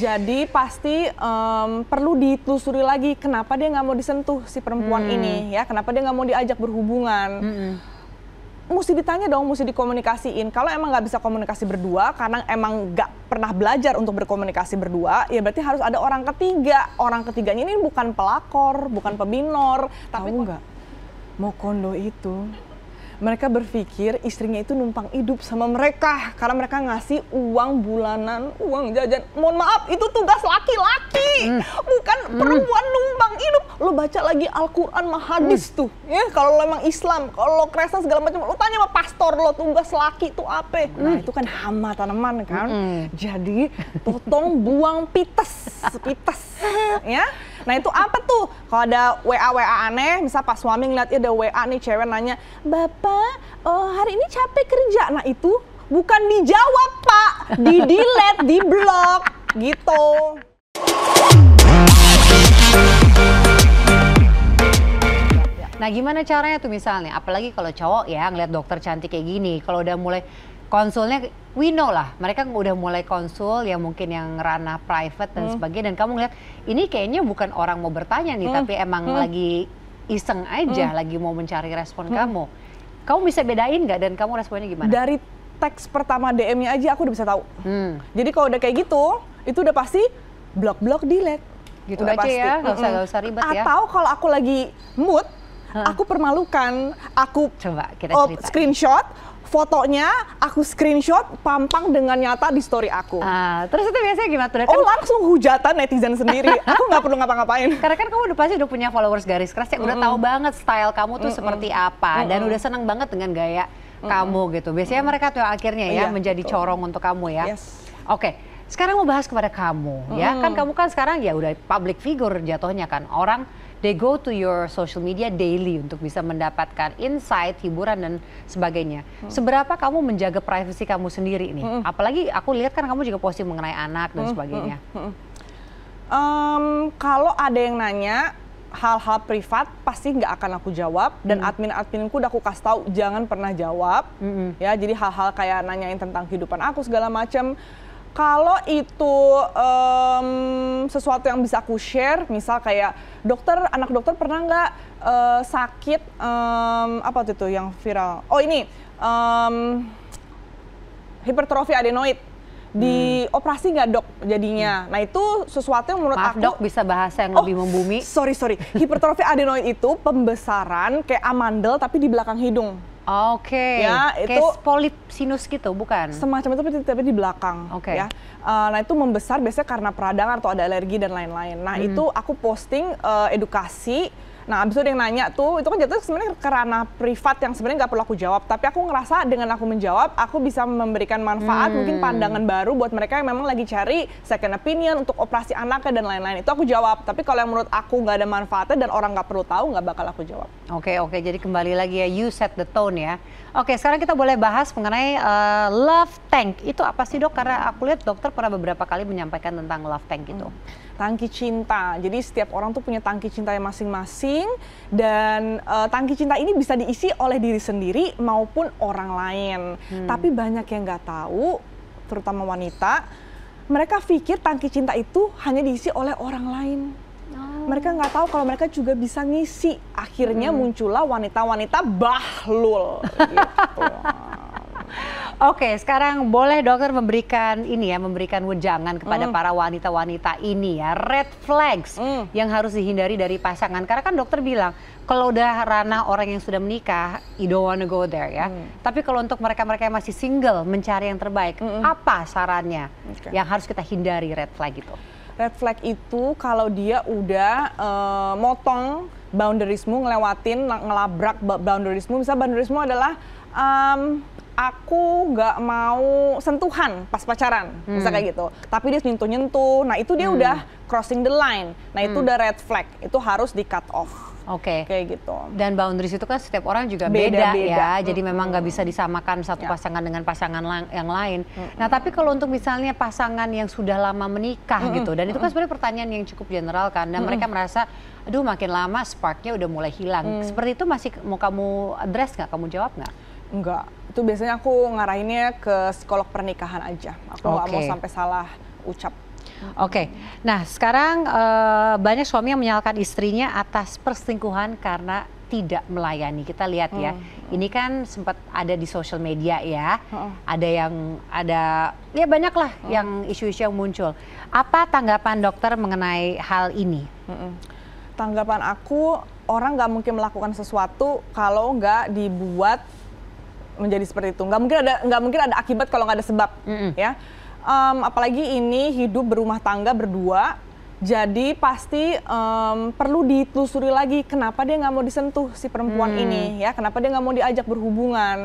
Jadi pasti perlu ditelusuri lagi kenapa dia nggak mau disentuh si perempuan ini, ya, kenapa dia nggak mau diajak berhubungan. Mesti ditanya dong, mesti dikomunikasiin. Kalau emang nggak bisa komunikasi berdua, karena emang nggak pernah belajar untuk berkomunikasi berdua, ya berarti harus ada orang ketiga. Orang ketiganya ini bukan pelakor, bukan pebinor. Tapi nggak, mau kondo itu, mereka berpikir istrinya itu numpang hidup sama mereka. Karena mereka ngasih uang bulanan, uang jajan. Mohon maaf, itu tugas laki-laki, bukan perempuan numpang hidup. Lo baca lagi Al-Quran sama hadis tuh. Ya, kalau lo emang Islam, kalau lo Kristen segala macam, lo tanya sama pastor lo, tugas laki itu apa? Nah, itu kan hama tanaman kan. Jadi, potong buang pites. Ya. Nah itu apa tuh? Kalau ada WA aneh, misal pas suami ngeliat ada WA nih cewek nanya, "Bapak, hari ini capek kerja." Nah itu bukan dijawab Pak, di-delete, di-block gitu. Nah gimana caranya tuh misalnya, apalagi kalau cowok ya ngeliat dokter cantik kayak gini, kalau udah mulai konsulnya, we know lah, mereka udah mulai konsul yang mungkin yang ranah private dan sebagainya, dan kamu ngeliat ini kayaknya bukan orang mau bertanya nih, tapi emang lagi iseng aja, lagi mau mencari respon kamu. Kamu bisa bedain nggak dan kamu responnya gimana? Dari teks pertama DM-nya aja aku udah bisa tahu. Jadi kalau udah kayak gitu, itu udah pasti blok, delete. Gitu udah aja pasti. Ya, nggak usah ribet ya. Atau kalau aku lagi mood, aku permalukan, aku coba kita cerita. Screenshot fotonya, aku screenshot, pampang dengan nyata di story aku. Terus itu biasanya gimana tuh? Oh langsung hujatan netizen sendiri, aku nggak perlu ngapa-ngapain. Karena kan kamu pasti udah punya followers garis keras, ya udah tahu banget style kamu tuh seperti apa, dan udah seneng banget dengan gaya kamu gitu. Biasanya mereka tuh akhirnya ya menjadi corong untuk kamu ya. Oke, sekarang mau bahas kepada kamu ya, kan kamu kan sekarang ya udah public figure jatuhnya kan, orang they go to your social media daily untuk bisa mendapatkan insight, hiburan dan sebagainya. Seberapa kamu menjaga privasi kamu sendiri nih? Apalagi aku lihat kan kamu juga posting mengenai anak dan sebagainya. Kalau ada yang nanya hal-hal privat pasti nggak akan aku jawab, dan admin-adminku udah aku kasih tahu jangan pernah jawab. Ya, jadi hal-hal kayak nanyain tentang kehidupan aku segala macam. Kalau itu sesuatu yang bisa aku share, misal kayak anak dokter pernah nggak sakit, apa tuh yang viral? Oh ini, hipertrofi adenoid. Dioperasi nggak dok jadinya? Nah itu sesuatu yang menurut aku... dok, bisa bahasa yang lebih membumi. Sorry. Hipertrofi adenoid itu pembesaran kayak amandel tapi di belakang hidung. Oke, ya, kayak itu polip sinus gitu, bukan? Semacam itu tapi di belakang. Ya. Nah itu membesar biasanya karena peradangan atau ada alergi dan lain-lain. Nah itu aku posting edukasi. Nah abis itu ada yang nanya tuh, itu kan jatuh sebenarnya ke ranah privat yang sebenarnya nggak perlu aku jawab. Tapi aku ngerasa dengan aku menjawab, aku bisa memberikan manfaat, mungkin pandangan baru buat mereka yang memang lagi cari second opinion untuk operasi anaknya dan lain-lain. Itu aku jawab. Tapi kalau yang menurut aku nggak ada manfaatnya dan orang nggak perlu tahu, nggak bakal aku jawab. Oke, jadi kembali lagi ya, you set the tone ya. Oke, sekarang kita boleh bahas mengenai love tank. Itu apa sih dok? Karena aku lihat dokter pernah beberapa kali menyampaikan tentang love tank itu. Tangki cinta. Jadi setiap orang tuh punya tangki cintanya masing-masing, dan tangki cinta ini bisa diisi oleh diri sendiri maupun orang lain. Tapi banyak yang nggak tahu, terutama wanita, mereka pikir tangki cinta itu hanya diisi oleh orang lain. Mereka nggak tahu kalau mereka juga bisa ngisi. Akhirnya muncullah wanita-wanita bahlul. Gitu. Oke, sekarang boleh dokter memberikan wejangan kepada para wanita-wanita ini ya, red flags yang harus dihindari dari pasangan. Karena kan dokter bilang kalau udah ranah orang yang sudah menikah, you don't wanna go there ya. Tapi kalau untuk mereka-mereka yang masih single, mencari yang terbaik, apa sarannya yang harus kita hindari red flag itu? Red flag itu kalau dia udah motong boundariesmu, ngelabrak boundariesmu. Misalnya boundariesmu adalah aku nggak mau sentuhan pas pacaran, misalnya kayak gitu. Tapi dia nyentuh-nyentuh, nah itu dia udah crossing the line. Nah itu udah red flag, itu harus di cut off. Kayak gitu. Dan boundaries itu kan setiap orang juga beda ya, jadi memang nggak bisa disamakan satu pasangan dengan pasangan yang lain. Nah tapi kalau untuk misalnya pasangan yang sudah lama menikah gitu, dan itu kan sebenarnya pertanyaan yang cukup general kan, dan mereka merasa, aduh makin lama sparknya udah mulai hilang. Seperti itu masih mau kamu address nggak, kamu jawab nggak? Enggak, itu biasanya aku ngarahinnya ke psikolog pernikahan aja. Aku nggak mau sampai salah ucap. Oke. Nah, sekarang banyak suami yang menyalahkan istrinya atas perselingkuhan karena tidak melayani. Kita lihat ya, ini kan sempat ada di sosial media ya, ada ya banyak lah yang isu-isu yang muncul. Apa tanggapan dokter mengenai hal ini? Tanggapan aku, orang nggak mungkin melakukan sesuatu kalau nggak dibuat menjadi seperti itu. Nggak mungkin ada akibat kalau nggak ada sebab, ya. Apalagi ini hidup berumah tangga berdua. Jadi pasti perlu ditelusuri lagi kenapa dia nggak mau disentuh si perempuan ini, ya, kenapa dia nggak mau diajak berhubungan.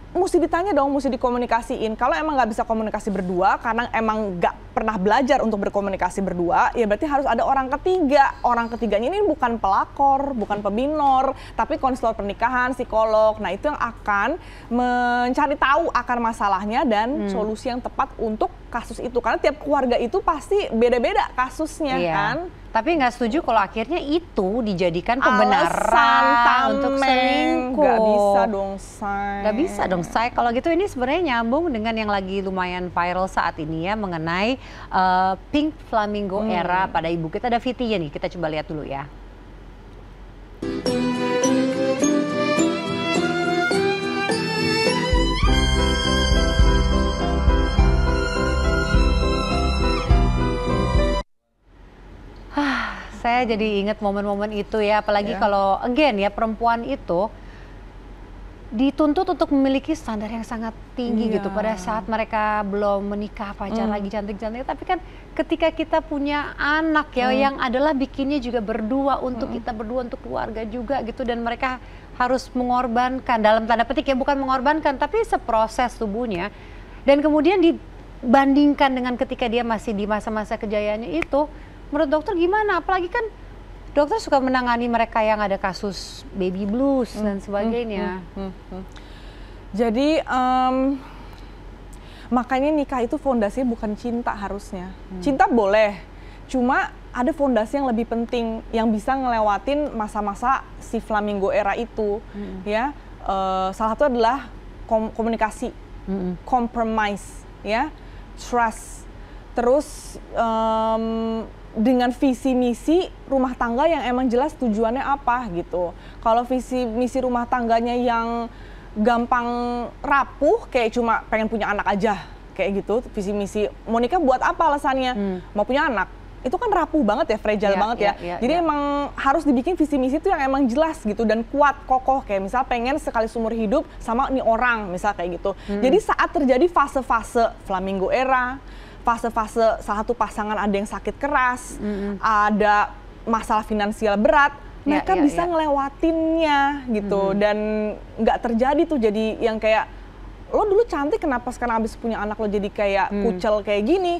Mesti ditanya dong, mesti dikomunikasiin. Kalau emang nggak bisa komunikasi berdua, karena emang nggak pernah belajar untuk berkomunikasi berdua, ya berarti harus ada orang ketiga. Orang ketiganya ini bukan pelakor, bukan pebinor, tapi konselor pernikahan, psikolog. Nah, itu yang akan mencari tahu akar masalahnya dan solusi yang tepat untuk kasus itu. Karena tiap keluarga itu pasti beda-beda kasusnya, kan? Tapi nggak setuju kalau akhirnya itu dijadikan pembenaran untuk selingkuh. Nggak bisa dong, Say. Nggak bisa dong, Say. Kalau gitu ini sebenarnya nyambung dengan yang lagi lumayan viral saat ini ya, mengenai Pink Flamingo era pada ibu. Kita ada VT-nya nih, kita coba lihat dulu ya. Saya jadi ingat momen-momen itu ya, apalagi kalau again ya, perempuan itu dituntut untuk memiliki standar yang sangat tinggi gitu pada saat mereka belum menikah, pacaran lagi cantik-cantik. Tapi kan ketika kita punya anak ya, yang adalah bikinnya juga berdua untuk kita berdua, untuk keluarga juga gitu, dan mereka harus mengorbankan, dalam tanda petik ya, bukan mengorbankan tapi seproses tubuhnya, dan kemudian dibandingkan dengan ketika dia masih di masa-masa kejayaannya itu. Menurut dokter gimana? Apalagi kan dokter suka menangani mereka yang ada kasus baby blues dan sebagainya. Jadi makanya nikah itu fondasinya bukan cinta harusnya. Cinta boleh, cuma ada fondasi yang lebih penting yang bisa ngelewatin masa-masa si Flamingo era itu, ya. Salah satu adalah komunikasi, compromise, ya, trust, terus dengan visi misi rumah tangga yang emang jelas tujuannya apa gitu. Kalau visi misi rumah tangganya yang gampang rapuh, kayak cuma pengen punya anak aja, kayak gitu, visi misi mau nikah buat apa alasannya? Mau punya anak, itu kan rapuh banget ya, fragile banget ya. Jadi emang harus dibikin visi misi itu yang emang jelas gitu dan kuat, kokoh, kayak misal pengen sekali seumur hidup sama nih orang, misal kayak gitu. Jadi saat terjadi fase-fase Flamingo era, fase-fase salah satu pasangan ada yang sakit keras, ada masalah finansial berat, mereka bisa ngelewatinnya gitu, dan nggak terjadi tuh jadi yang kayak lo dulu cantik kenapa sekarang abis punya anak lo jadi kayak kucel kayak gini.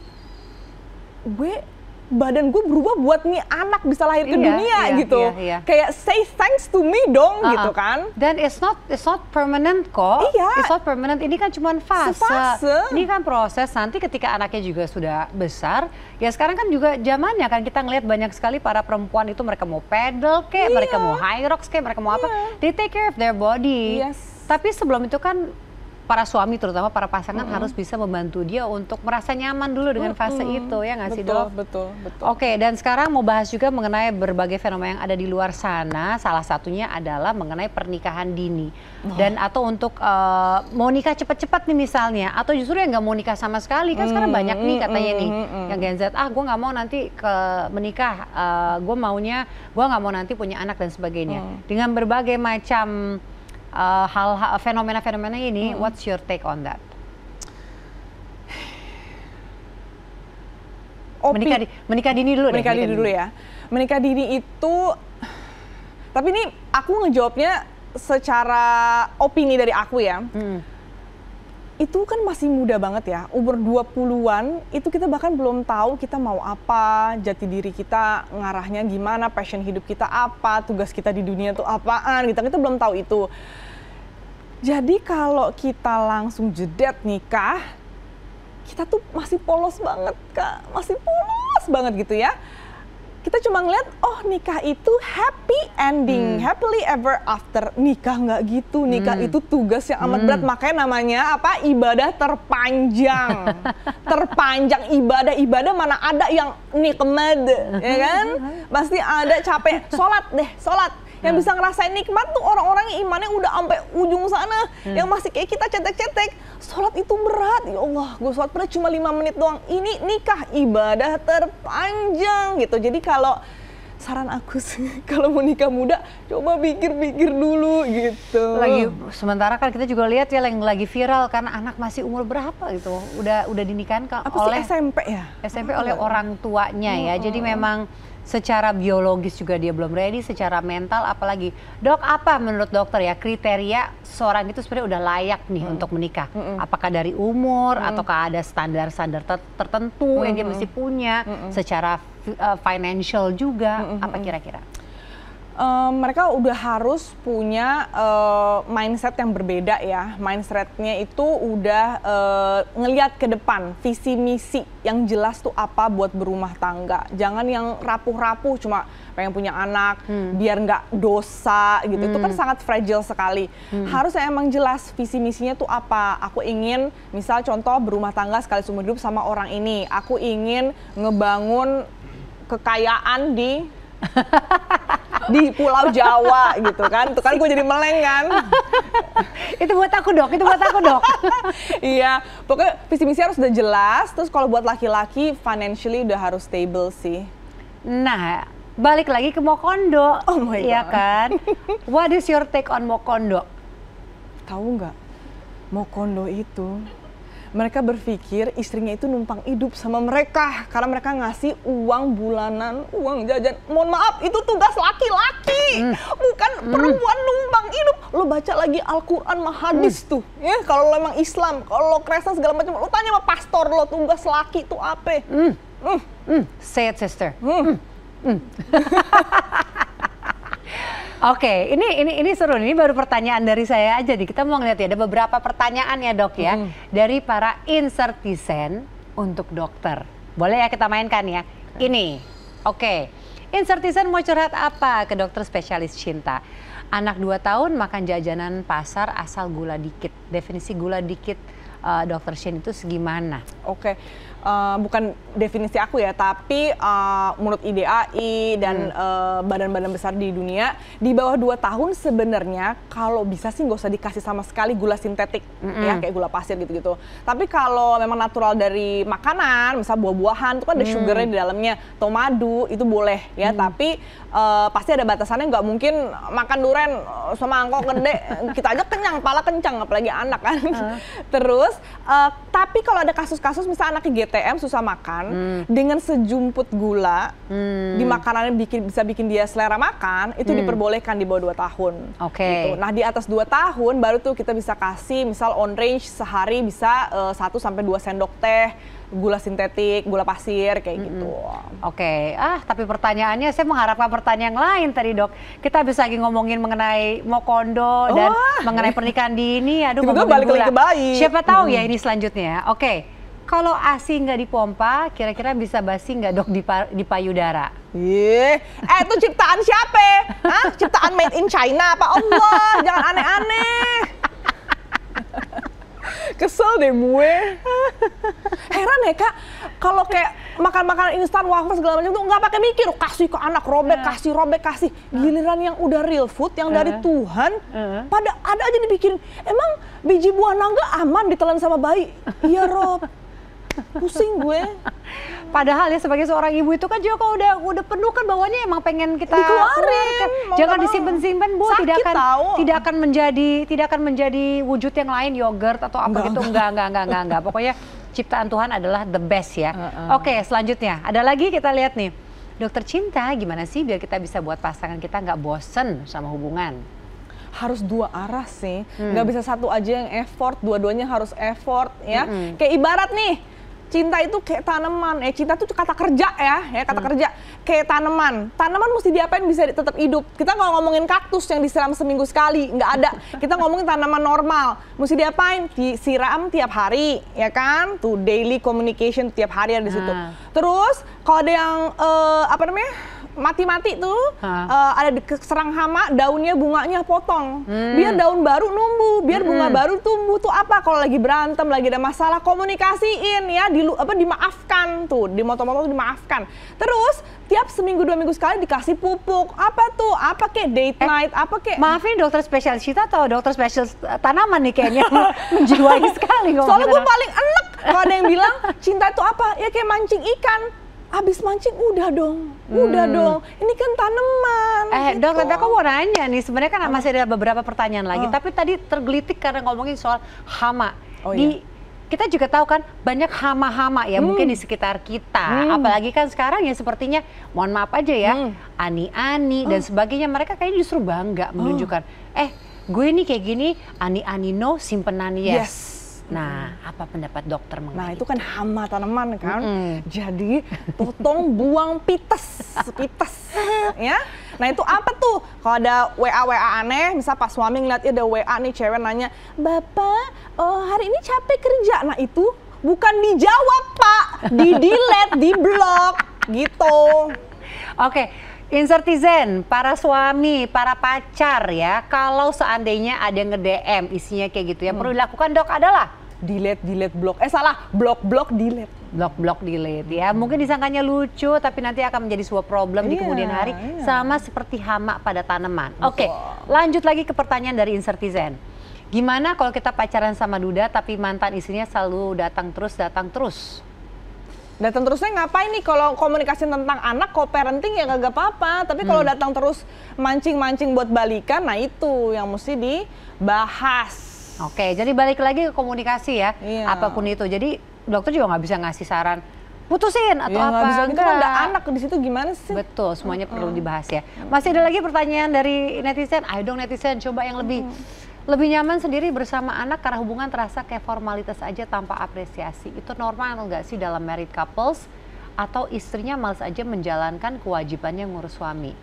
Badan gue berubah buat nih anak bisa lahir ke dunia gitu. Kayak say thanks to me dong gitu kan. Dan it's not permanent kok. It's not permanent. Ini kan cuma fase. Ini kan proses. Nanti ketika anaknya juga sudah besar, ya sekarang kan juga zamannya kan kita ngelihat banyak sekali para perempuan itu, mereka mau pedal kayak, mereka mau high rocks kayak, mereka mau apa. They take care of their body. Tapi sebelum itu kan para suami, terutama para pasangan, harus bisa membantu dia untuk merasa nyaman dulu dengan fase itu, ya nggak sih, Dok? Betul. Oke, dan sekarang mau bahas juga mengenai berbagai fenomena yang ada di luar sana. Salah satunya adalah mengenai pernikahan dini. Dan atau untuk mau nikah cepat-cepat nih misalnya, atau justru yang nggak mau nikah sama sekali. Kan sekarang banyak nih katanya nih, yang Gen Z, gue nggak mau nanti menikah, gue nggak mau nanti punya anak dan sebagainya. Dengan berbagai macam hal-hal fenomena-fenomena ini, what's your take on that? Menikah dini dulu Menikah dini dulu ya. Menikah dini itu, tapi ini aku ngejawabnya secara opini dari aku ya. Itu kan masih muda banget ya, umur 20-an itu kita bahkan belum tahu kita mau apa, jati diri kita ngarahnya gimana, passion hidup kita apa, tugas kita di dunia itu apaan, kita belum tahu itu. Jadi kalau kita langsung jedet nikah, kita tuh masih polos banget, Kak, masih polos banget gitu ya. kita cuma ngeliat, oh nikah itu happy ending, happily ever after. Nikah nggak gitu, nikah itu tugas yang amat berat. Makanya namanya apa? Ibadah terpanjang. Terpanjang ibadah mana ada yang nikmat, ya kan? Pasti ada capek. Sholat deh, sholat. Yang bisa ngerasain nikmat tuh orang-orang yang imannya udah sampai ujung sana. Yang masih kayak kita cetek-cetek. Sholat itu berat, ya Allah, gue sholat pernah cuma 5 menit doang. Ini nikah, ibadah terpanjang gitu. Jadi kalau saran aku sih, kalau mau nikah muda, coba pikir-pikir dulu gitu. Sementara kan kita juga lihat ya yang lagi viral karena anak masih umur berapa gitu, udah dinikahin oleh SMP ya? SMP oleh orang tuanya ya. Jadi memang secara biologis juga dia belum ready, secara mental apalagi. Dok, apa menurut dokter ya kriteria seorang itu sebenarnya udah layak nih untuk menikah? Apakah dari umur ataukah ada standar-standar tertentu yang dia mesti punya, secara financial juga, apa kira-kira? Mereka udah harus punya mindset yang berbeda ya. Mindsetnya itu udah ngelihat ke depan, visi misi yang jelas tuh apa buat berumah tangga. Jangan yang rapuh-rapuh cuma pengen punya anak biar nggak dosa gitu. Itu kan sangat fragile sekali. Harus emang jelas visi misinya tuh apa. Aku ingin misal contoh berumah tangga sekali seumur hidup sama orang ini. Aku ingin ngebangun kekayaan di Pulau Jawa gitu kan. Tuh kan gue jadi meleng kan. Itu buat aku dok, itu buat aku dok. Iya, pokoknya visi misi harus udah jelas. Terus kalau buat laki-laki financially udah harus stable sih. Nah, balik lagi ke Mokondo, iya kan? What is your take on Mokondo? Tahu nggak, Mokondo itu mereka berpikir istrinya itu numpang hidup sama mereka karena mereka ngasih uang bulanan, uang jajan. Mohon maaf, itu tugas laki-laki, bukan perempuan numpang hidup. Lo baca lagi Al-Quran mah hadis tuh, ya kalau lo emang Islam, kalau lo Kristen segala macam, lo tanya sama pastor lo tugas laki itu apa? Say it sister. Oke, ini seru. Ini baru pertanyaan dari saya aja nih. Kita mau ngeliat ya, ada beberapa pertanyaan ya dok ya dari para insertisen untuk dokter. Boleh ya kita mainkan ya? Ini, oke. Insertisen mau curhat apa ke dokter spesialis cinta? Anak 2 tahun makan jajanan pasar asal gula dikit. Definisi gula dikit dokter Shin itu segimana? Oke. Bukan definisi aku ya, tapi menurut IDAI dan badan-badan besar di dunia, di bawah 2 tahun sebenarnya kalau bisa sih nggak usah dikasih sama sekali gula sintetik, ya kayak gula pasir gitu-gitu. Tapi kalau memang natural dari makanan, misal buah-buahan, itu kan ada sugarnya di dalamnya, atau madu, itu boleh ya. Tapi pasti ada batasannya, nggak mungkin makan durian semangkok gede, kita aja kenyang, pala kencang, apalagi anak kan. Terus, tapi kalau ada kasus-kasus misal anaknya GTM susah makan, dengan sejumput gula di makanannya bisa bikin dia selera makan, itu diperbolehkan di bawah 2 tahun. Gitu. Nah di atas 2 tahun baru tuh kita bisa kasih misal on range sehari bisa 1-2 sendok teh gula sintetik, gula pasir kayak gitu. Tapi pertanyaannya saya mengharapkan pertanyaan yang lain tadi dok. Kita bisa lagi ngomongin mengenai Mokondo dan mengenai pernikahan dini. Aduh, ngomongin balik gula. Lagi ke bayi. Siapa tahu ya ini selanjutnya. Kalau ASI nggak dipompa, kira-kira bisa basi nggak dok di payudara? Itu ciptaan siapa? Hah? Ciptaan made in China apa? Allah, jangan aneh-aneh. Kesel deh gue. Heran ya kak, kalau kayak makan makanan instan, wafer segala macam tuh nggak pakai mikir, kasih ke anak, robek, kasih. Giliran yang udah real food, yang dari Tuhan, pada ada aja dibikin. Emang biji buah nangga aman ditelan sama bayi? Iya Rob. Pusing gue. Padahal ya sebagai seorang ibu itu kan juga kalau udah penuh kan bawaannya emang pengen kita keluarkan. Jangan disimpan-simpan Bu, tidak akan menjadi wujud yang lain yogurt atau apa gitu. Enggak. Pokoknya ciptaan Tuhan adalah the best ya. Selanjutnya ada lagi kita lihat nih. Dokter cinta gimana sih biar kita bisa buat pasangan kita nggak bosen sama hubungan? Harus 2 arah sih, nggak bisa satu aja yang effort, dua-duanya harus effort ya. Kayak ibarat nih, cinta itu kayak tanaman, cinta itu kata kerja ya kata kerja. Kayak tanaman mesti diapain bisa tetap hidup. Kita nggak ngomongin kaktus yang disiram seminggu sekali, nggak ada. Kita ngomongin tanaman normal, mesti diapain? Disiram tiap hari, ya kan? Tuh daily communication tiap hari ada di situ. Terus kalau ada yang apa namanya mati-mati tuh, ada diserang hama, daunnya bunganya potong, biar daun baru numbuh, biar bunga baru tumbuh. Tuh apa kalau lagi berantem, lagi ada masalah, komunikasiin ya, dimaafkan tuh, di moto-moto dimaafkan. Terus tiap seminggu 2 minggu sekali dikasih pupuk. Apa tuh? Apa kek date night? Apa kek? Maaf ini dokter spesialis kita atau dokter spesialis tanaman nih kayaknya menjiwai sekali. Soalnya gue paling enek kalau ada yang bilang cinta itu apa? Ya kayak mancing ikan. Abis mancing udah dong, ini kan tanaman. Gitu. Dok, tapi aku mau nanya nih, sebenarnya kan masih ada beberapa pertanyaan lagi, tapi tadi tergelitik karena ngomongin soal hama. Kita juga tahu kan banyak hama-hama ya mungkin di sekitar kita, apalagi kan sekarang ya sepertinya, mohon maaf aja ya, ani-ani dan sebagainya, mereka kayaknya justru bangga menunjukkan, gue nih kayak gini, ani-ani no, simpenan yes. Nah, apa pendapat dokter mengenai Nah, itu kan hama tanaman kan. Jadi, potong, buang, pites, ya. Nah, itu apa tuh? Kalau ada WA aneh, misal pas suami ngeliat ada WA nih cewek nanya, "Bapak, hari ini capek kerja." Nah, itu bukan dijawab, Pak. Di-delete, di-block, gitu. Oke. Insertizen, para suami, para pacar ya, kalau seandainya ada yang nge-DM isinya kayak gitu, yang perlu dilakukan dok adalah delete, block. Block, delete. Block, delete ya. Mungkin disangkanya lucu, tapi nanti akan menjadi sebuah problem di kemudian hari, sama seperti hama pada tanaman. Oke, lanjut lagi ke pertanyaan dari Insertizen. Gimana kalau kita pacaran sama duda, tapi mantan istrinya selalu datang terus? Datang terusnya ngapain nih? Kalau komunikasi tentang anak, co-parenting ya kagak apa-apa. Tapi kalau datang terus mancing-mancing buat balikan, nah itu yang mesti dibahas. Oke, jadi balik lagi ke komunikasi ya, apapun itu. Jadi dokter juga nggak bisa ngasih saran putusin atau apa. Bisa gitu kan ada anak di situ gimana sih? Betul, semuanya perlu dibahas ya. Masih ada lagi pertanyaan dari netizen. Ayo dong netizen, coba yang lebih nyaman sendiri bersama anak karena hubungan terasa kayak formalitas aja tanpa apresiasi. Itu normal nggak sih dalam married couples? Atau istrinya malas aja menjalankan kewajibannya ngurus suami?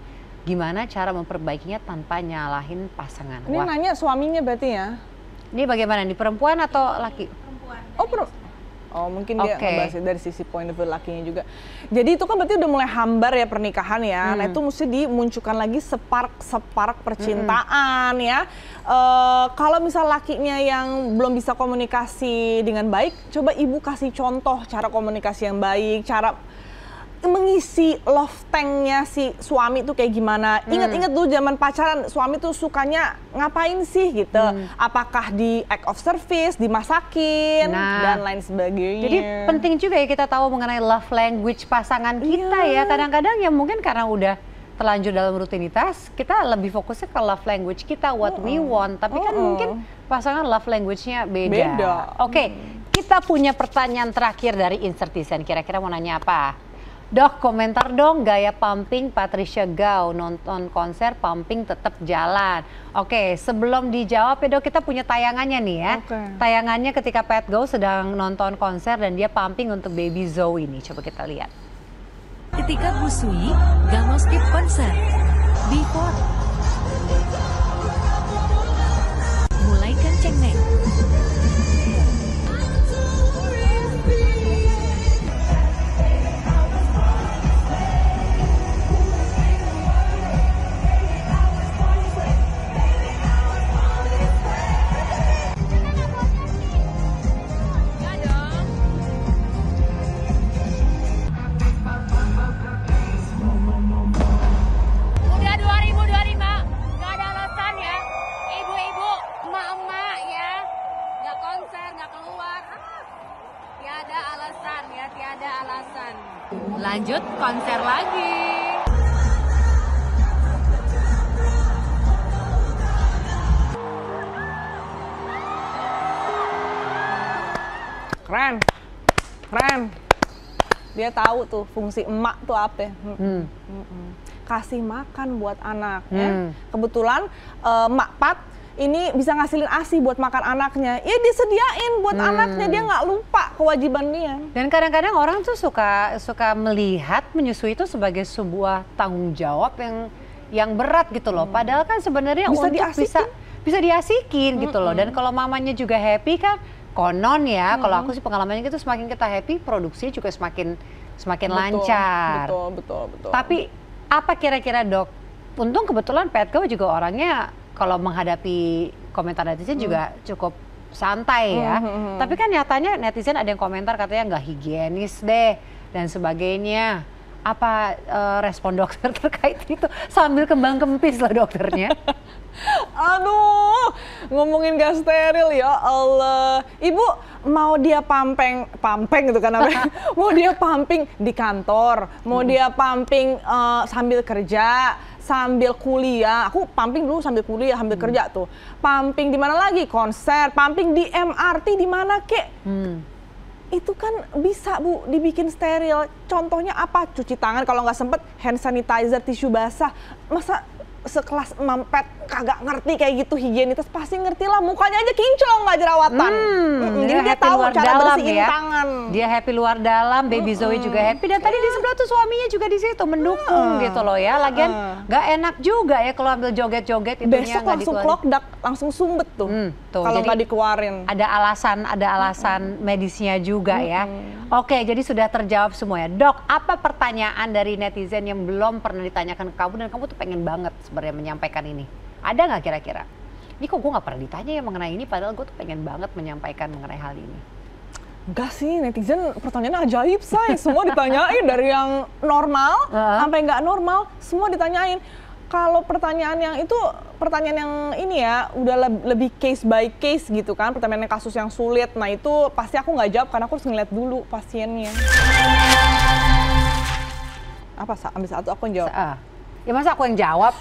Gimana cara memperbaikinya tanpa nyalahin pasangan? Ini nanya suaminya berarti ya? Ini bagaimana? Ini perempuan atau laki? Perempuan. Oh mungkin dia ngebahas dari sisi point of view lakinya juga. Jadi itu kan berarti udah mulai hambar ya pernikahan ya. Nah itu mesti dimunculkan lagi separak percintaan ya. Kalau misal lakinya yang belum bisa komunikasi dengan baik, coba ibu kasih contoh cara komunikasi yang baik, cara mengisi love tanknya si suami tuh kayak gimana. Ingat-ingat dulu zaman pacaran suami tuh sukanya ngapain sih gitu. Apakah di act of service, dimasakin dan lain sebagainya. Jadi penting juga ya kita tahu mengenai love language pasangan kita ya. Kadang-kadang ya mungkin karena udah terlanjur dalam rutinitas, kita lebih fokusnya ke love language kita, what we want. Tapi kan mungkin pasangan love language-nya beda. Oke, kita punya pertanyaan terakhir dari Insertizen. Kira-kira mau nanya apa? Dok, komentar dong gaya pumping Patricia Gao, nonton konser pumping tetap jalan. Oke, sebelum dijawab ya dok, kita punya tayangannya nih ya. Tayangannya ketika Pat Gao sedang nonton konser dan dia pumping untuk baby Zoe ini. Coba kita lihat. Ketika Bu Sui gak mau skip konser, before mulai kenceng neng. Lanjut konser lagi. Keren. Dia tahu tuh fungsi emak tuh apa. Kasih makan buat anak ya. Kebetulan Mak Pat ini bisa ngasilin ASI buat makan anaknya. Ya disediain buat anaknya, dia nggak lupa kewajiban dia. Dan kadang-kadang orang tuh suka melihat menyusui itu sebagai sebuah tanggung jawab yang berat gitu loh. Padahal kan sebenarnya bisa diasikin gitu loh. Dan kalau mamanya juga happy kan konon ya, kalau aku sih pengalamannya gitu semakin kita happy, produksi juga semakin lancar. Betul. Tapi apa kira-kira dok? Untung kebetulan Petco juga orangnya kalau menghadapi komentar netizen juga cukup santai ya. Tapi kan nyatanya netizen ada yang komentar katanya nggak higienis deh dan sebagainya. Apa respon dokter terkait itu? Sambil kembang kempis loh dokternya. Aduh, ngomongin gak steril ya Allah. Ibu mau dia pamping gitu kan namanya. Mau dia pumping di kantor, mau dia pumping sambil kerja, sambil kuliah. Aku pumping dulu sambil kuliah, sambil kerja tuh. Pumping di mana lagi? Konser, pumping di MRT di mana kek? Itu kan bisa Bu dibikin steril. Contohnya apa? Cuci tangan, kalau nggak sempet hand sanitizer, tisu basah. Masa sekelas mampet kagak ngerti kayak gitu higienitas? Pasti ngerti lah, mukanya aja kinclong nggak jerawatan. Jadi dia tahu cara bersihin tangan. Dia happy luar dalam, baby Zoe juga happy, dan tadi di sebelah tuh suaminya juga di situ mendukung gitu loh ya. Lagian nggak enak juga ya kalau ambil joget-joget itunya. Besok langsung klokdak, langsung sumbet tuh. Kalau nggak dikeluarin. Ada alasan medisnya juga ya. Oke, jadi sudah terjawab semua ya. Dok, apa pertanyaan dari netizen yang belum pernah ditanyakan ke kamu dan kamu tuh pengen banget sebenarnya menyampaikan ini? Ada nggak kira-kira? Ini kok gue nggak pernah ditanya ya mengenai ini, padahal gue tuh pengen banget menyampaikan mengenai hal ini. Enggak sih, netizen pertanyaannya ajaib say. Semua ditanyain dari yang normal sampai nggak normal, semua ditanyain. Kalau pertanyaan yang itu, pertanyaan yang ini ya, udah lebih case by case gitu kan, pertanyaan yang kasus yang sulit, nah itu pasti aku nggak jawab karena aku harus ngeliat dulu pasiennya. Apa, ambil satu aku yang jawab? Ya masa aku yang jawab?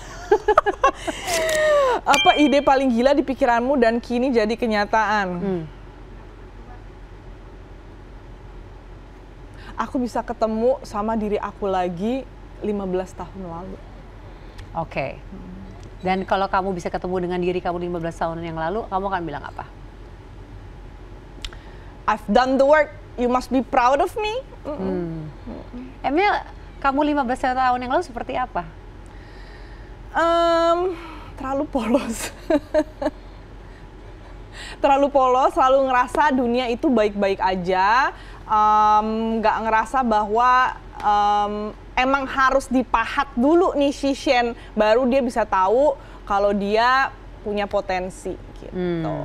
Apa ide paling gila di pikiranmu dan kini jadi kenyataan? Aku bisa ketemu sama diri aku lagi 15 tahun lalu. Oke. Dan kalau kamu bisa ketemu dengan diri kamu 15 tahun yang lalu, kamu akan bilang apa? I've done the work, you must be proud of me. Emil, kamu 15 tahun yang lalu seperti apa? Terlalu polos. Terlalu polos, selalu ngerasa dunia itu baik-baik aja. Nggak ngerasa bahwa emang harus dipahat dulu nih shishen, baru dia bisa tahu kalau dia punya potensi gitu.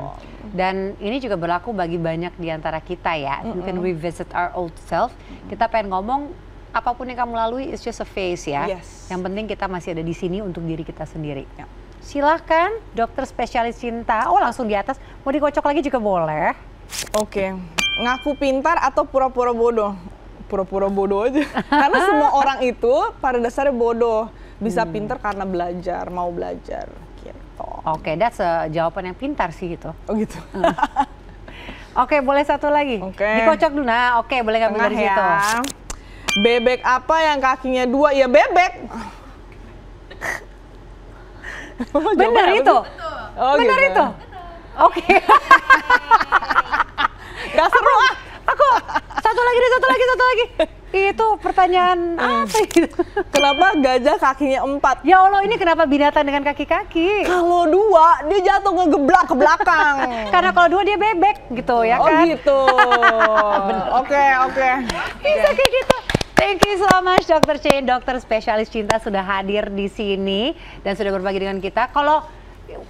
Dan ini juga berlaku bagi banyak di antara kita ya. You can revisit our old self. Kita pengen ngomong apapun yang kamu lalui it's just a phase ya. Yang penting kita masih ada di sini untuk diri kita sendiri. Silahkan dokter spesialis cinta. Oh langsung di atas. Mau dikocok lagi juga boleh. Oke. Ngaku pintar atau pura-pura bodoh? Pura-pura bodoh aja. Karena semua orang itu pada dasarnya bodoh. Bisa pintar karena belajar, mau belajar gitu. Oke, that's jawaban yang pintar sih itu. Oh gitu. Oke, boleh satu lagi. Dikocok dulu. Nah, oke, boleh ngambil dari situ. Bebek apa yang kakinya 2? Ya bebek. Benar itu? Oh, benar gitu. itu? Oke. Gak seru ah. Aku satu lagi. Itu pertanyaan apa itu? Kenapa gajah kakinya 4? Ya Allah, ini kenapa binatang dengan kaki-kaki? Kalau 2 dia jatuh ngegeblak ke belakang. Karena kalau 2 dia bebek gitu ya kan? Oh gitu. Oke. Bisa kayak gitu. Thank you so much Dr. Chen, dokter spesialis cinta sudah hadir di sini dan sudah berbagi dengan kita.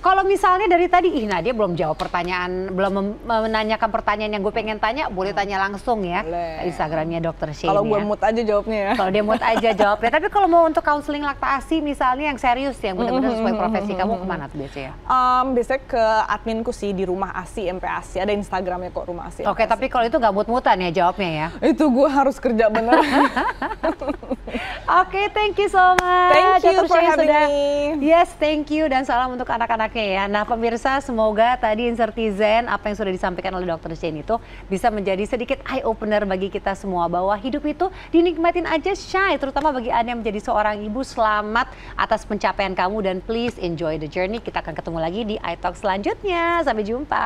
Kalau misalnya dari tadi, Nadia belum jawab pertanyaan, belum menanyakan pertanyaan yang gue pengen tanya, boleh tanya langsung ya. Boleh. Instagramnya Dr. Shane. Kalau gue mood aja jawabnya ya. Kalau dia mood aja jawabnya. Tapi kalau mau untuk counseling laktasi misalnya yang serius, yang benar-benar sesuai profesi kamu, kemana tuh biasanya? Biasanya ke adminku sih di Rumah ASI, MPASI. Ada Instagramnya kok Rumah ASI. Oke, tapi kalau itu nggak mood-moodan ya jawabnya ya? Itu gue harus kerja bener. Oke, thank you so much. Thank you for having me. Yes, thank you dan salam untuk anak-anaknya ya. Nah, pemirsa, semoga tadi Insertizen apa yang sudah disampaikan oleh Dr. Shane itu bisa menjadi sedikit eye opener bagi kita semua bahwa hidup itu dinikmatin aja shy, terutama bagi Anda yang menjadi seorang ibu. Selamat atas pencapaian kamu dan please enjoy the journey. Kita akan ketemu lagi di iTalk selanjutnya. Sampai jumpa.